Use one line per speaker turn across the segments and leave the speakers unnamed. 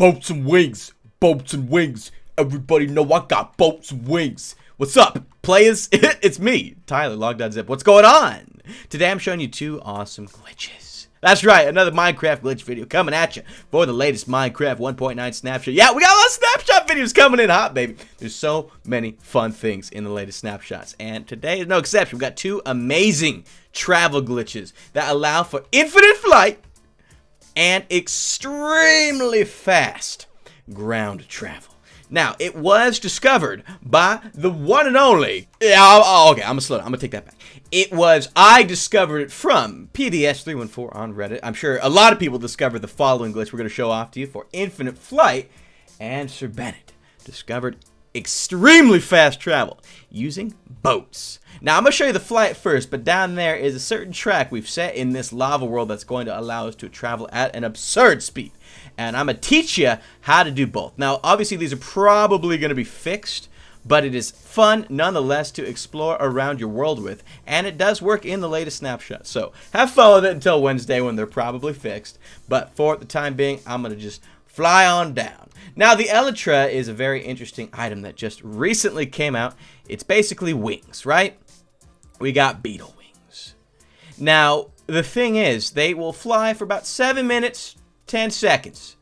Boats and wings. Boats and wings. Everybody know I got boats and wings. What's up, players? It's me, Tyler, Logdotzip. What's going on? Today I'm showing you two awesome glitches. That's right, another Minecraft glitch video coming at you for the latest Minecraft 1.9 snapshot. Yeah, we got a lot of snapshot videos coming in hot, baby. There's so many fun things in the latest snapshots, and today is no exception. We've got two amazing travel glitches that allow for infinite flight and extremely fast ground travel. Now, it was discovered by the one and only... okay, I'm gonna slow down. I'm gonna take that back. I discovered it from PDS314 on Reddit. I'm sure a lot of people discovered the following glitch we're gonna show off to you for infinite flight. And Sir Bennett discovered extremely fast travel using boats. Now, I'm gonna show you the flight first, but down there is a certain track we've set in this lava world that's going to allow us to travel at an absurd speed. And I'm gonna teach you how to do both. Now, obviously, these are probably gonna be fixed, but it is fun nonetheless to explore around your world with, and it does work in the latest snapshot. So have fun with it until Wednesday when they're probably fixed. But for the time being, I'm gonna just fly on down. Now, the elytra is a very interesting item that just recently came out. It's basically wings, right? We got beetle wings. Now, the thing is, they will fly for about 7 minutes, 10 seconds,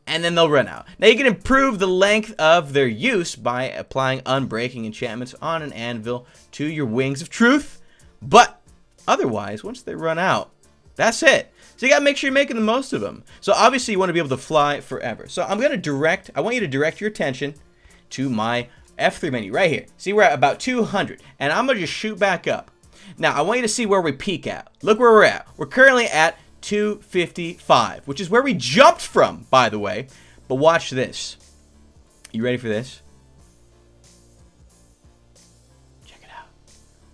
and then they'll run out. Now, you can improve the length of their use by applying unbreaking enchantments on an anvil to your wings of truth, but otherwise, once they run out, that's it. So you gotta make sure you're making the most of them. So obviously you want to be able to fly forever. So I want you to direct your attention to my F3 menu right here. See, we're at about 200, and I'm gonna just shoot back up. Now I want you to see where we peak at. Look where we're at. We're currently at 255, which is where we jumped from, by the way. But watch this. You ready for this? Check it out.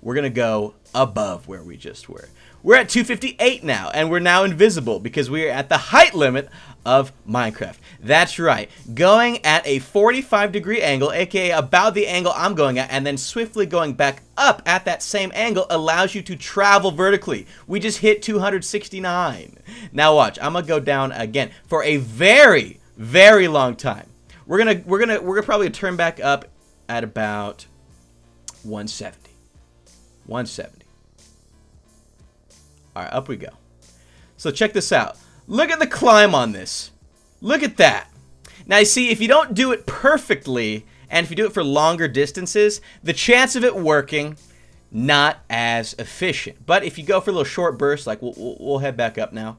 We're gonna go above where we just were. We're at 258 now, and we're now invisible because we are at the height limit of Minecraft. That's right, going at a 45-degree angle, aka about the angle I'm going at, and then swiftly going back up at that same angle allows you to travel vertically. We just hit 269. Now watch, I'm gonna go down again for a very, very long time. We're gonna probably turn back up at about 170. 170. Alright, up we go. So check this out. Look at the climb on this. Look at that. Now you see, if you don't do it perfectly, and if you do it for longer distances, the chance of it working, not as efficient. But if you go for a little short burst, like we'll head back up now,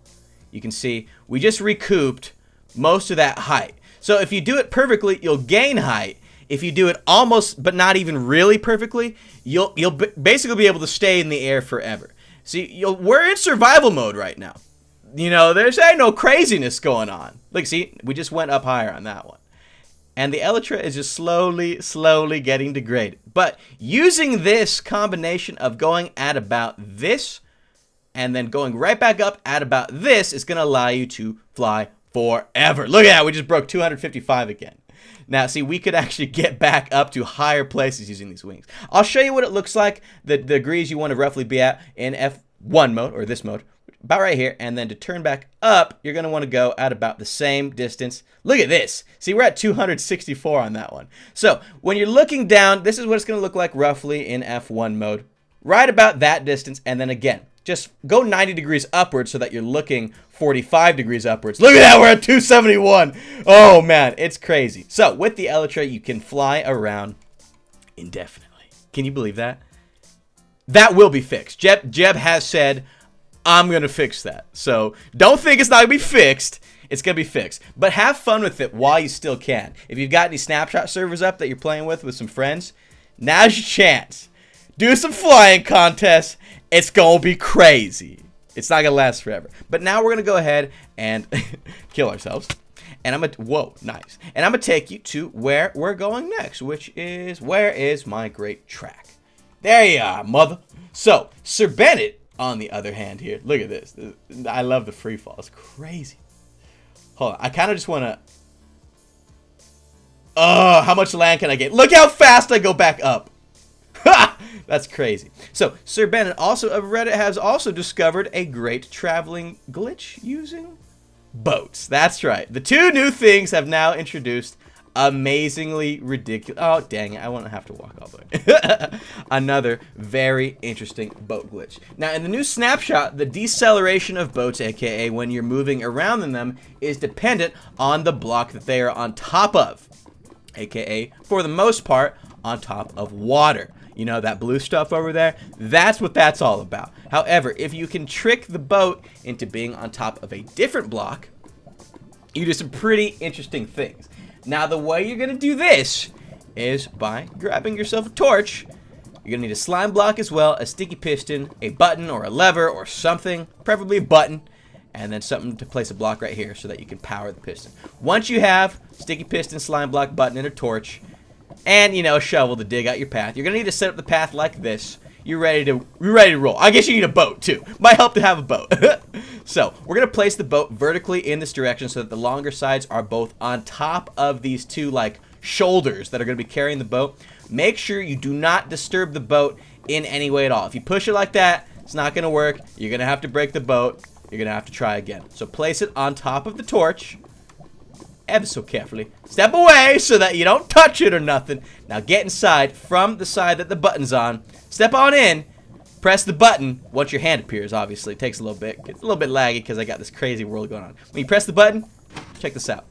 you can see we just recouped most of that height. So if you do it perfectly, you'll gain height. If you do it almost, but not even really perfectly, you'll basically be able to stay in the air forever. See, we're in survival mode right now. You know, there's ain't no craziness going on. Look, see, we just went up higher on that one. And the elytra is just slowly getting degraded. But using this combination of going at about this and then going right back up at about this is going to allow you to fly forever. Look at that, we just broke 255 again. Now, see, we could actually get back up to higher places using these wings. I'll show you what it looks like, the degrees you want to roughly be at in F1 mode, or this mode, about right here. And then to turn back up, you're going to want to go at about the same distance. Look at this. See, we're at 264 on that one. So when you're looking down, this is what it's going to look like roughly in F1 mode. Right about that distance, and then again, just go 90 degrees upwards so that you're looking 45 degrees upwards. Look at that, we're at 271. Oh man, it's crazy. So with the elytra, you can fly around indefinitely. Can you believe that? That will be fixed. Jeb has said, I'm gonna fix that. So don't think it's not gonna be fixed. It's gonna be fixed. But have fun with it while you still can. If you've got any snapshot servers up that you're playing with some friends, now's your chance. Do some flying contests. It's gonna be crazy. It's not gonna last forever. But now we're gonna go ahead and kill ourselves. And I'm gonna, whoa, nice. And I'm gonna take you to where we're going next, which is, where is my great track? There you are, mother. So, Sir Bennett, on the other hand here, look at this. I love the free fall. It's crazy. Hold on, I kind of just wanna, oh, how much land can I get? Look how fast I go back up. Ha! That's crazy. So, Sir Bennett also of Reddit has also discovered a great traveling glitch using boats. That's right. The two new things have now introduced amazingly ridiculous. Oh, dang it. I won't have to walk all the way. Another very interesting boat glitch. Now, in the new snapshot, the deceleration of boats, aka when you're moving around in them, is dependent on the block that they are on top of, aka, for the most part, on top of water. You know, that blue stuff over there? That's what that's all about. However, if you can trick the boat into being on top of a different block, you do some pretty interesting things. Now, the way you're going to do this is by grabbing yourself a torch. You're going to need a slime block as well, a sticky piston, a button or a lever or something, preferably a button, and then something to place a block right here so that you can power the piston. Once you have sticky piston, slime block, button, and a torch, and, you know, a shovel to dig out your path, you're going to need to set up the path like this. You're ready to roll. I guess you need a boat, too. Might help to have a boat. So, we're going to place the boat vertically in this direction so that the longer sides are both on top of these two, like, shoulders that are going to be carrying the boat. Make sure you do not disturb the boat in any way at all. If you push it like that, it's not going to work. You're going to have to break the boat. You're going to have to try again. So, place it on top of the torch. Ever so carefully. Step away so that you don't touch it or nothing. Now get inside from the side that the button's on. Step on in. Press the button once your hand appears, obviously. It takes a little bit. It's a little bit laggy because I got this crazy world going on. When you press the button, check this out.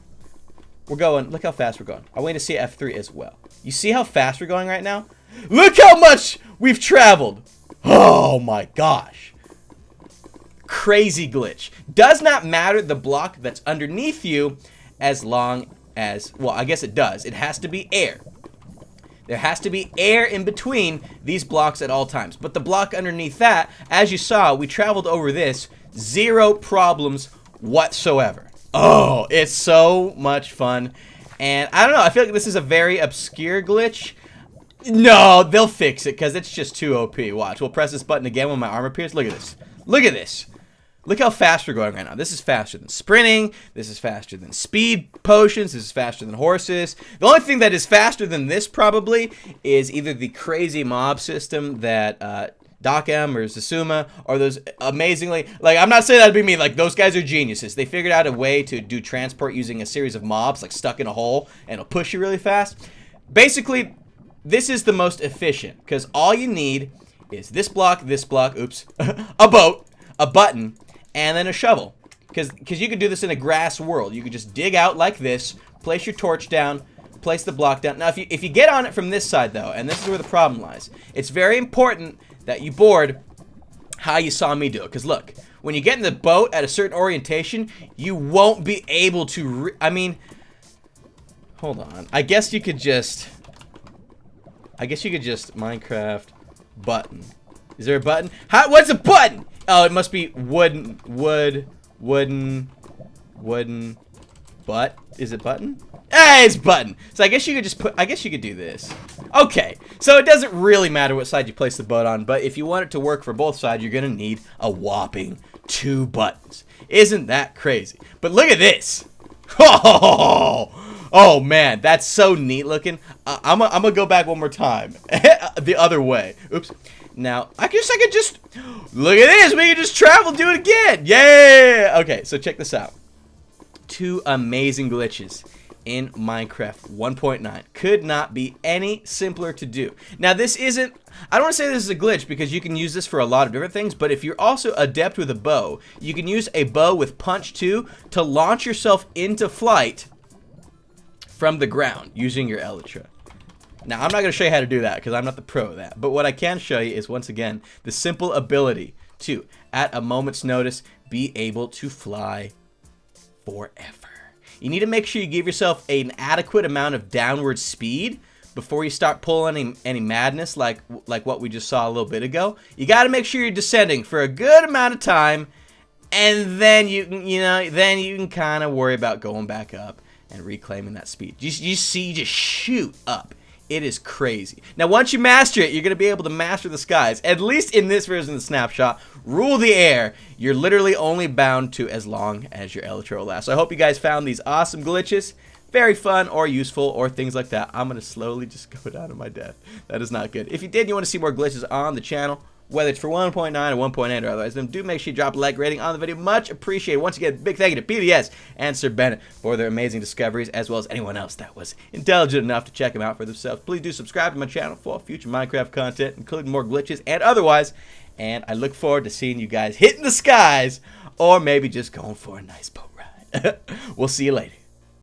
We're going. Look how fast we're going. I want you to see F3 as well. You see how fast we're going right now? Look how much we've traveled. Oh my gosh. Crazy glitch. Does not matter the block that's underneath you, as long as, well, I guess it does. It has to be air. There has to be air in between these blocks at all times. But the block underneath that, as you saw, we traveled over this, zero problems whatsoever. Oh, it's so much fun. And I don't know, I feel like this is a very obscure glitch. No, they'll fix it because it's just too OP. Watch, we'll press this button again when my arm appears. Look at this. Look at this. Look how fast we're going right now. This is faster than sprinting. This is faster than speed potions. This is faster than horses. The only thing that is faster than this probably is either the crazy mob system that Dokem or Zasuma, or those amazingly, like, I'm not saying that'd be me, like, those guys are geniuses. They figured out a way to do transport using a series of mobs, like, stuck in a hole, and it'll push you really fast. Basically, this is the most efficient, because all you need is this block, oops, a boat, a button, and then a shovel, because you could do this in a grass world. You could just dig out like this, place your torch down, place the block down. Now, if you get on it from this side, though, and this is where the problem lies, it's very important that you board how you saw me do it. Because, look, when you get in the boat at a certain orientation, you won't be able to, I mean, hold on. I guess you could just Minecraft button. Is there a button? What's a button? Oh, it must be wooden, butt. Is it button? Hey, it's button. So I guess you could do this. Okay, so it doesn't really matter what side you place the boat on, but if you want it to work for both sides, you're gonna need a whopping 2 buttons. Isn't that crazy? But look at this. Oh man, that's so neat looking. I'm gonna go back one more time. The other way. Oops. Now, I guess I could just, look at this, we can just travel, do it again. Yeah! Okay, so check this out. 2 amazing glitches in Minecraft 1.9. Could not be any simpler to do. Now, this isn't, I don't want to say this is a glitch because you can use this for a lot of different things, but if you're also adept with a bow, you can use a bow with punch 2 to launch yourself into flight from the ground using your elytra. Now, I'm not going to show you how to do that because I'm not the pro of that. But what I can show you is, once again, the simple ability to, at a moment's notice, be able to fly forever. You need to make sure you give yourself an adequate amount of downward speed before you start pulling any madness like what we just saw a little bit ago. You got to make sure you're descending for a good amount of time, and then you can kind of worry about going back up and reclaiming that speed. You just shoot up. It is crazy. Now, once you master it, you're going to be able to master the skies. At least in this version of the snapshot, rule the air. You're literally only bound to as long as your elytra will last. So I hope you guys found these awesome glitches very fun or useful or things like that. I'm going to slowly just go down to my death. That is not good. If you did, you want to see more glitches on the channel, whether it's for 1.9 or 1.8 or otherwise, then do make sure you drop a like rating on the video. Much appreciated. Once again, big thank you to PBS and Sir Bennett for their amazing discoveries, as well as anyone else that was intelligent enough to check them out for themselves. Please do subscribe to my channel for future Minecraft content, including more glitches and otherwise. And I look forward to seeing you guys hitting the skies, or maybe just going for a nice boat ride. We'll see you later.